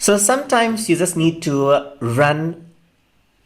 So sometimes you just need to run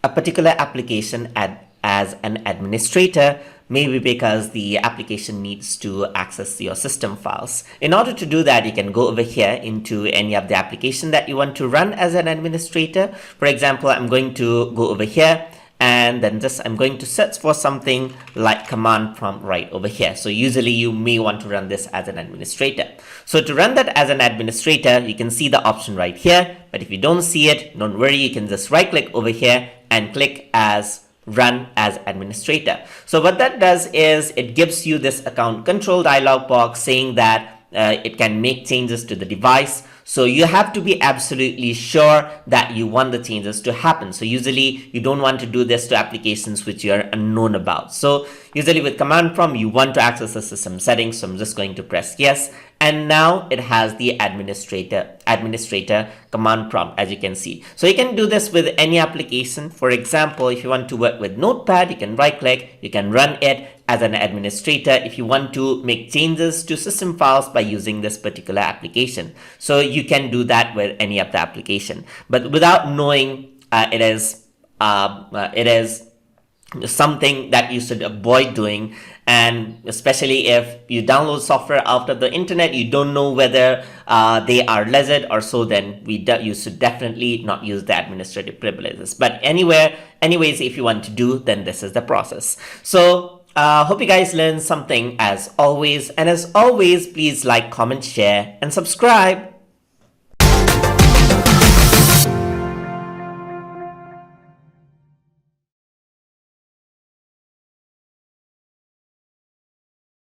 a particular application as an administrator, maybe because the application needs to access your system files. In order to do that, you can go over here into any of the application that you want to run as an administrator. For example, I'm going to go over here and then I'm going to search for something like command prompt right over here. So usually you may want to run this as an administrator. So to run that as an administrator, you can see the option right here, but if you don't see it, don't worry, you can just right click over here and click as run as administrator. So what that does is it gives you this account control dialog box saying that it can make changes to the device. So you have to be absolutely sure that you want the changes to happen. So usually you don't want to do this to applications which you are unknown about. So usually with command prompt, you want to access the system settings. So I'm just going to press yes. And now it has the administrator command prompt, as you can see. So you can do this with any application. For example, if you want to work with Notepad, you can right click, you can run it as an administrator if you want to make changes to system files by using this particular application. So you can do that with any of the application, but without knowing, it is something that you should avoid doing. And especially if you download software out of the internet, you don't know whether they are legit or so, then you should definitely not use the administrative privileges. But anyways, if you want to do, then this is the process. So hope you guys learned something as always. And as always, please like, comment, share, and subscribe.